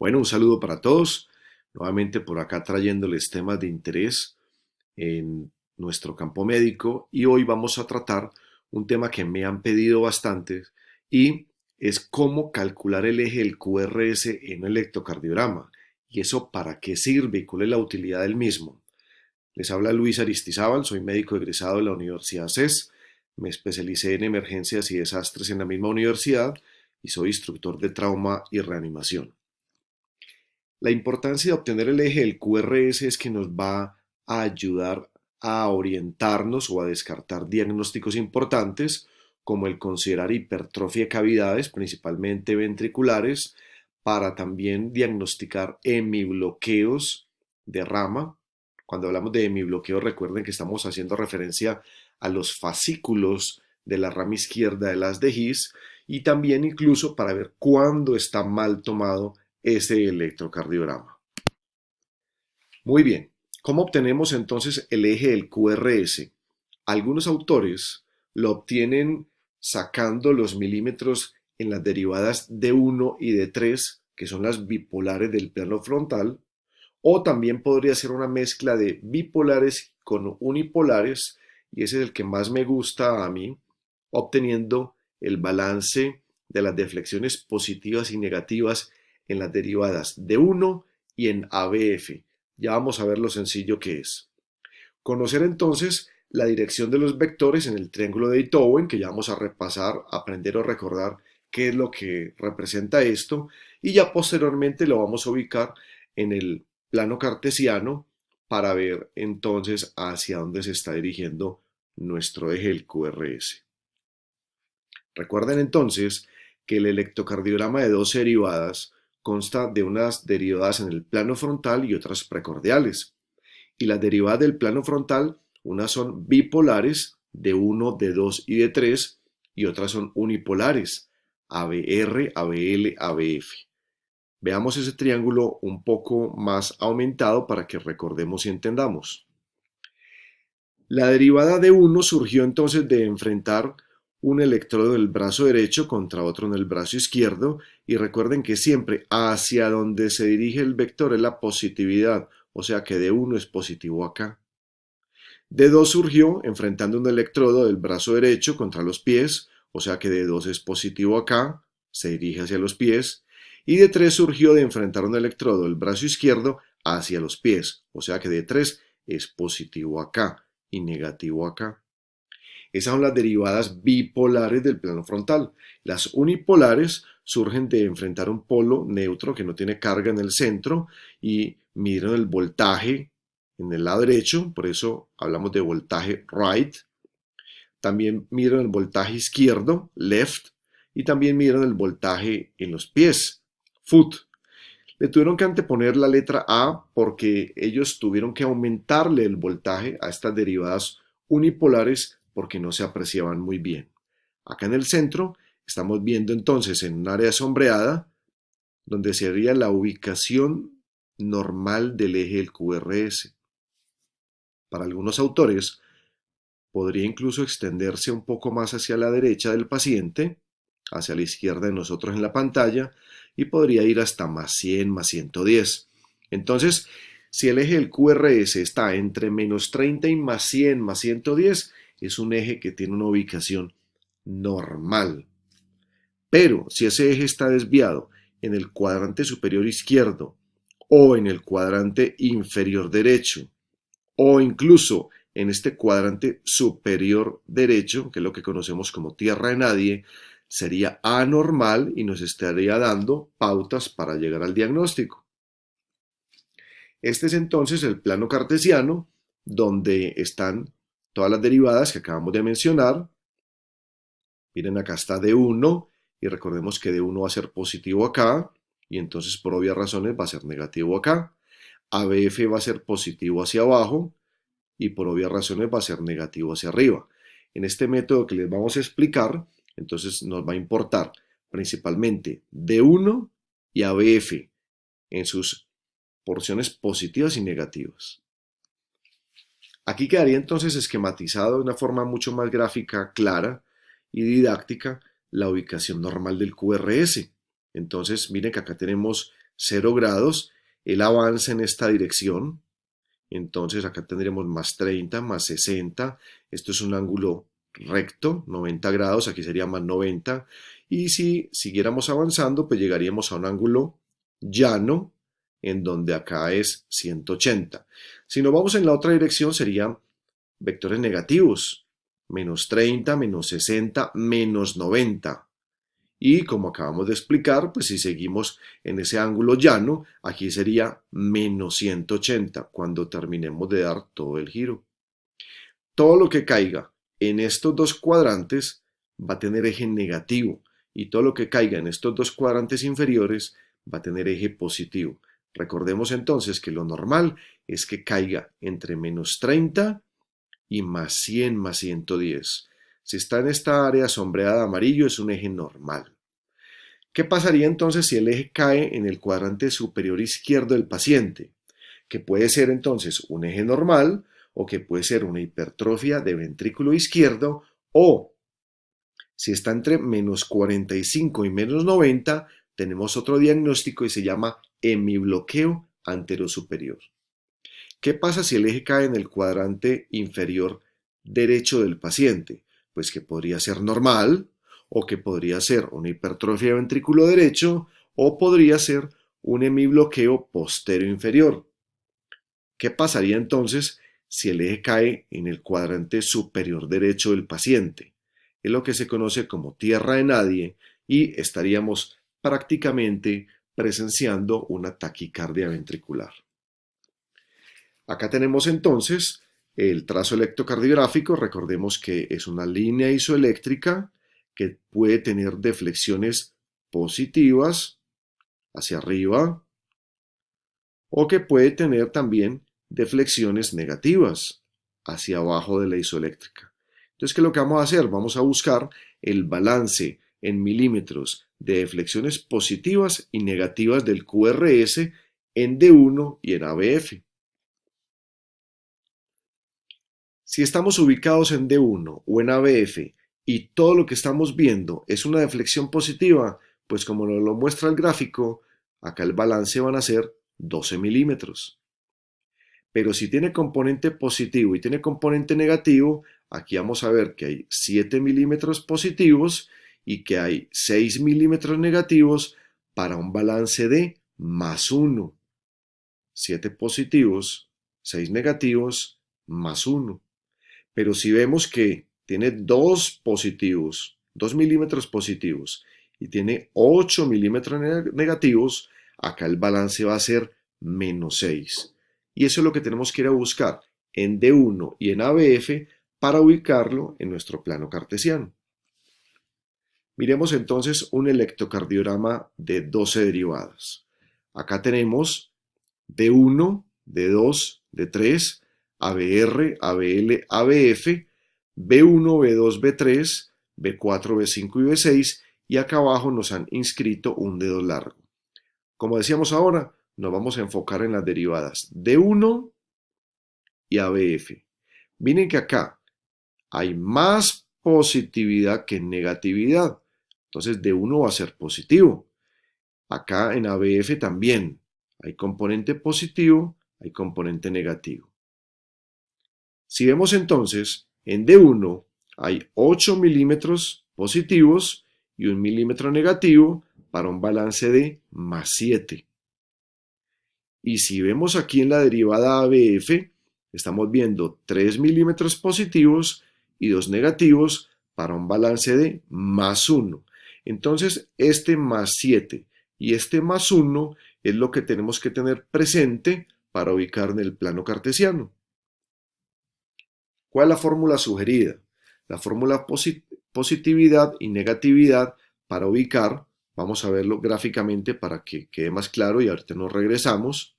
Bueno, un saludo para todos. Nuevamente por acá trayéndoles temas de interés en nuestro campo médico y hoy vamos a tratar un tema que me han pedido bastante y es cómo calcular el eje del QRS en un electrocardiograma y eso para qué sirve y cuál es la utilidad del mismo. Les habla Luis Aristizábal, soy médico egresado de la Universidad CES, me especialicé en emergencias y desastres en la misma universidad y soy instructor de trauma y reanimación. La importancia de obtener el eje del QRS es que nos va a ayudar a orientarnos o a descartar diagnósticos importantes como el considerar hipertrofia de cavidades, principalmente ventriculares, para también diagnosticar hemibloqueos de rama. Cuando hablamos de hemibloqueos, recuerden que estamos haciendo referencia a los fascículos de la rama izquierda de las de His y también incluso para ver cuándo está mal tomado ese electrocardiograma. Muy bien, ¿cómo obtenemos entonces el eje del QRS? Algunos autores lo obtienen sacando los milímetros en las derivadas de 1 y de 3, que son las bipolares del plano frontal, o también podría ser una mezcla de bipolares con unipolares, y ese es el que más me gusta a mí, obteniendo el balance de las deflexiones positivas y negativas en las derivadas de 1 y en ABF. Ya vamos a ver lo sencillo que es. Conocer entonces la dirección de los vectores en el triángulo de Einthoven, que ya vamos a repasar, aprender o recordar qué es lo que representa esto, y ya posteriormente lo vamos a ubicar en el plano cartesiano para ver entonces hacia dónde se está dirigiendo nuestro eje del QRS. Recuerden entonces que el electrocardiograma de dos derivadas consta de unas derivadas en el plano frontal y otras precordiales. Y las derivadas del plano frontal, unas son bipolares de 1, de 2 y de 3, y otras son unipolares, ABR, ABL, ABF. Veamos ese triángulo un poco más aumentado para que recordemos y entendamos. La derivada de 1 surgió entonces de enfrentar un electrodo del brazo derecho contra otro en el brazo izquierdo y recuerden que siempre hacia donde se dirige el vector es la positividad, o sea que D1 es positivo acá. D2 surgió enfrentando un electrodo del brazo derecho contra los pies, o sea que D2 es positivo acá, se dirige hacia los pies. Y D3 surgió de enfrentar un electrodo del brazo izquierdo hacia los pies, o sea que D3 es positivo acá y negativo acá. Esas son las derivadas bipolares del plano frontal. Las unipolares surgen de enfrentar un polo neutro que no tiene carga en el centro y midieron el voltaje en el lado derecho, por eso hablamos de voltaje right. También midieron el voltaje izquierdo, left, y también midieron el voltaje en los pies, foot. Le tuvieron que anteponer la letra A porque ellos tuvieron que aumentarle el voltaje a estas derivadas unipolares porque no se apreciaban muy bien. Acá en el centro estamos viendo entonces en un área sombreada donde sería la ubicación normal del eje del QRS. Para algunos autores podría incluso extenderse un poco más hacia la derecha del paciente, hacia la izquierda de nosotros en la pantalla, y podría ir hasta más 100, más 110. Entonces, si el eje del QRS está entre menos 30 y más 100, más 110, es un eje que tiene una ubicación normal. Pero si ese eje está desviado en el cuadrante superior izquierdo o en el cuadrante inferior derecho o incluso en este cuadrante superior derecho, que es lo que conocemos como tierra de nadie, sería anormal y nos estaría dando pautas para llegar al diagnóstico. Este es entonces el plano cartesiano donde están todas las derivadas que acabamos de mencionar. Miren, acá está D1 y recordemos que D1 va a ser positivo acá y entonces por obvias razones va a ser negativo acá. ABF va a ser positivo hacia abajo y por obvias razones va a ser negativo hacia arriba. En este método que les vamos a explicar, entonces nos va a importar principalmente D1 y ABF en sus porciones positivas y negativas. Aquí quedaría entonces esquematizado de una forma mucho más gráfica, clara y didáctica la ubicación normal del QRS. Entonces miren que acá tenemos 0 grados, él avanza en esta dirección. Entonces acá tendríamos más 30, más 60. Esto es un ángulo recto, 90 grados, aquí sería más 90. Y si siguiéramos avanzando, pues llegaríamos a un ángulo llano, en donde acá es 180. Si nos vamos en la otra dirección, serían vectores negativos. Menos 30, menos 60, menos 90. Y como acabamos de explicar, pues si seguimos en ese ángulo llano, aquí sería menos 180 cuando terminemos de dar todo el giro. Todo lo que caiga en estos dos cuadrantes va a tener eje negativo y todo lo que caiga en estos dos cuadrantes inferiores va a tener eje positivo. Recordemos entonces que lo normal es que caiga entre menos 30 y más 100 más 110. Si está en esta área sombreada de amarillo es un eje normal. ¿Qué pasaría entonces si el eje cae en el cuadrante superior izquierdo del paciente? Que puede ser entonces un eje normal o que puede ser una hipertrofia de ventrículo izquierdo, o si está entre menos 45 y menos 90, tenemos otro diagnóstico y se llama hemibloqueo anterosuperior. ¿Qué pasa si el eje cae en el cuadrante inferior derecho del paciente? Pues que podría ser normal, o que podría ser una hipertrofia de ventrículo derecho, o podría ser un hemibloqueo postero inferior. ¿Qué pasaría entonces si el eje cae en el cuadrante superior derecho del paciente? Es lo que se conoce como tierra de nadie y estaríamos prácticamente presenciando una taquicardia ventricular. Acá tenemos entonces el trazo electrocardiográfico. Recordemos que es una línea isoeléctrica que puede tener deflexiones positivas hacia arriba o que puede tener también deflexiones negativas hacia abajo de la isoeléctrica. Entonces, ¿qué es lo que vamos a hacer? Vamos a buscar el balance en milímetros de deflexiones positivas y negativas del QRS en D1 y en ABF. Si estamos ubicados en D1 o en ABF y todo lo que estamos viendo es una deflexión positiva, pues como nos lo muestra el gráfico, acá el balance van a ser 12 milímetros. Pero si tiene componente positivo y tiene componente negativo, aquí vamos a ver que hay 7 milímetros positivos y que hay 6 milímetros negativos para un balance de más 1. 7 positivos, 6 negativos, más 1. Pero si vemos que tiene 2 positivos, 2 milímetros positivos y tiene 8 milímetros negativos, acá el balance va a ser menos 6. Y eso es lo que tenemos que ir a buscar en D1 y en ABF para ubicarlo en nuestro plano cartesiano. Miremos entonces un electrocardiograma de 12 derivadas. Acá tenemos D1, D2, D3, ABR, ABL, ABF, B1, B2, B3, B4, B5 y B6, y acá abajo nos han inscrito un dedo largo. Como decíamos ahora, nos vamos a enfocar en las derivadas D1 y ABF. Miren que acá hay más positividad que negatividad. Entonces D1 va a ser positivo. Acá en ABF también hay componente positivo, hay componente negativo. Si vemos entonces, en D1 hay 8 milímetros positivos y 1 milímetro negativo para un balance de más 7. Y si vemos aquí en la derivada ABF, estamos viendo 3 milímetros positivos y 2 negativos para un balance de más 1. Entonces, este más 7 y este más 1 es lo que tenemos que tener presente para ubicar en el plano cartesiano. ¿Cuál es la fórmula sugerida? La fórmula positividad y negatividad para ubicar, vamos a verlo gráficamente para que quede más claro y ahorita nos regresamos.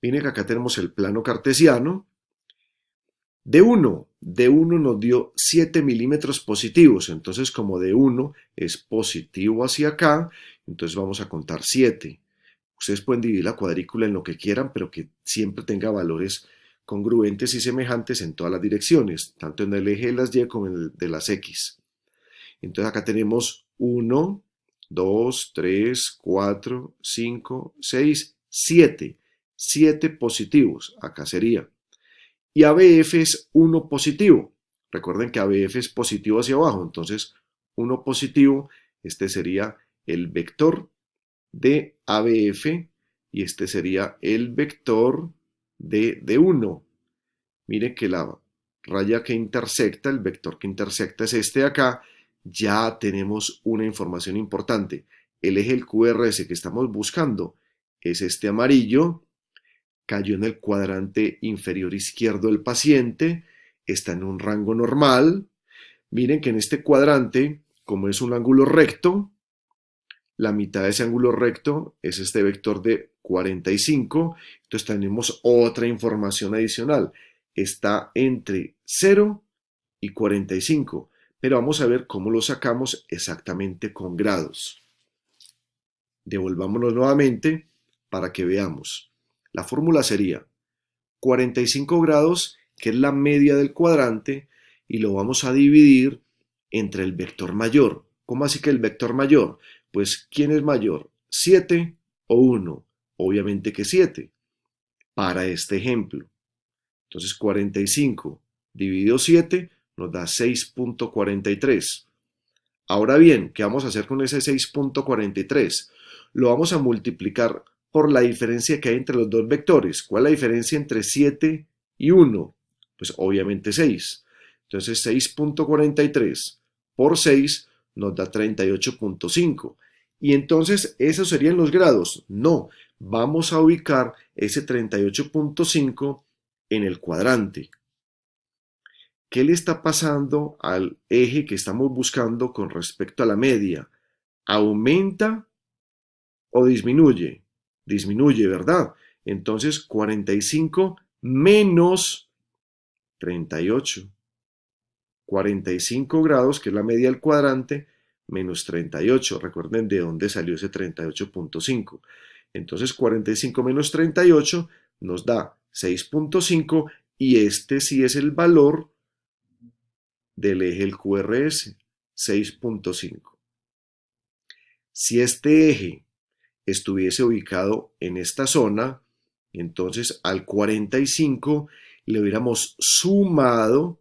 Miren que acá tenemos el plano cartesiano. D1 nos dio 7 milímetros positivos, entonces como D1 es positivo hacia acá, entonces vamos a contar 7. Ustedes pueden dividir la cuadrícula en lo que quieran, pero que siempre tenga valores congruentes y semejantes en todas las direcciones, tanto en el eje de las Y como en el de las X. Entonces acá tenemos 1, 2, 3, 4, 5, 6, 7. 7 positivos, acá sería. Y ABF es 1 positivo. Recuerden que ABF es positivo hacia abajo, entonces 1 positivo, este sería el vector de ABF y este sería el vector de D1. Mire que la raya que intersecta, el vector que intersecta es este de acá. Ya tenemos una información importante. El eje del QRS que estamos buscando es este amarillo, cayó en el cuadrante inferior izquierdo del paciente, está en un rango normal. Miren que en este cuadrante, como es un ángulo recto, la mitad de ese ángulo recto es este vector de 45, entonces tenemos otra información adicional. Está entre 0 y 45, pero vamos a ver cómo lo sacamos exactamente con grados. Devolvámonos nuevamente para que veamos. La fórmula sería 45 grados, que es la media del cuadrante, y lo vamos a dividir entre el vector mayor. ¿Cómo así que el vector mayor? Pues, ¿quién es mayor? ¿7 o 1? Obviamente que 7, para este ejemplo. Entonces, 45 dividido 7 nos da 6.43. Ahora bien, ¿qué vamos a hacer con ese 6.43? Lo vamos a multiplicar por la diferencia que hay entre los dos vectores. ¿Cuál es la diferencia entre 7 y 1? Pues obviamente 6. Entonces 6.43 por 6 nos da 38.5. Y entonces, ¿esos serían los grados? No, vamos a ubicar ese 38.5 en el cuadrante. ¿Qué le está pasando al eje que estamos buscando con respecto a la media? ¿Aumenta o disminuye? Disminuye, ¿verdad? Entonces 45 menos 38. 45 grados, que es la media del cuadrante, menos 38. Recuerden de dónde salió ese 38.5. Entonces 45 menos 38 nos da 6.5 y este sí es el valor del eje del QRS, 6.5. Si este eje estuviese ubicado en esta zona, entonces al 45 le hubiéramos sumado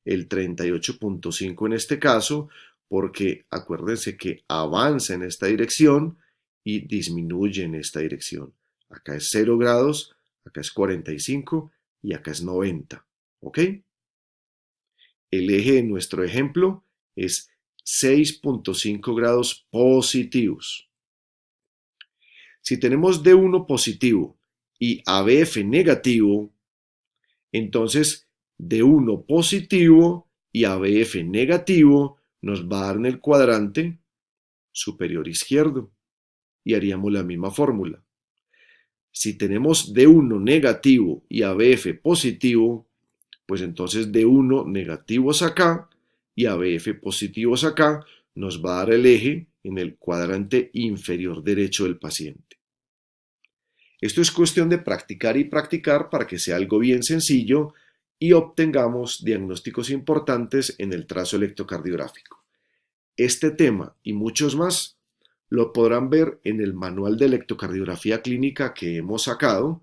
el 38.5 en este caso, porque acuérdense que avanza en esta dirección y disminuye en esta dirección. Acá es 0 grados, acá es 45 y acá es 90. ¿Ok? El eje de nuestro ejemplo es 6.5 grados positivos. Si tenemos D1 positivo y ABF negativo, entonces D1 positivo y ABF negativo nos va a dar en el cuadrante superior izquierdo y haríamos la misma fórmula. Si tenemos D1 negativo y ABF positivo, pues entonces D1 negativos acá y ABF positivos acá nos va a dar el eje en el cuadrante inferior derecho del paciente. Esto es cuestión de practicar y practicar para que sea algo bien sencillo y obtengamos diagnósticos importantes en el trazo electrocardiográfico. Este tema y muchos más lo podrán ver en el manual de electrocardiografía clínica que hemos sacado,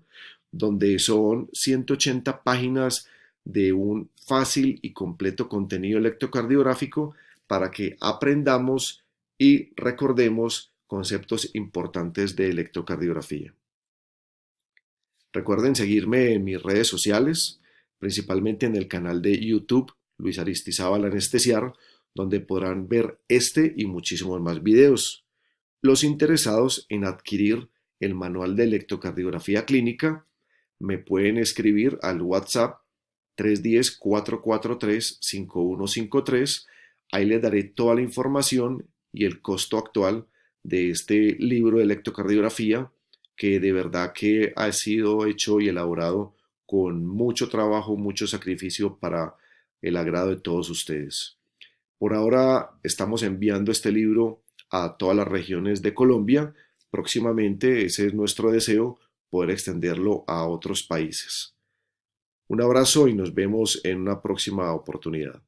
donde son 180 páginas de un fácil y completo contenido electrocardiográfico para que aprendamos y recordemos conceptos importantes de electrocardiografía. Recuerden seguirme en mis redes sociales, principalmente en el canal de YouTube Luis Aristizábal Anestesiar, donde podrán ver este y muchísimos más videos. Los interesados en adquirir el manual de electrocardiografía clínica me pueden escribir al WhatsApp 310-443-5153. Ahí les daré toda la información y el costo actual de este libro de electrocardiografía, que de verdad que ha sido hecho y elaborado con mucho trabajo, mucho sacrificio para el agrado de todos ustedes. Por ahora estamos enviando este libro a todas las regiones de Colombia. Próximamente, ese es nuestro deseo, poder extenderlo a otros países. Un abrazo y nos vemos en una próxima oportunidad.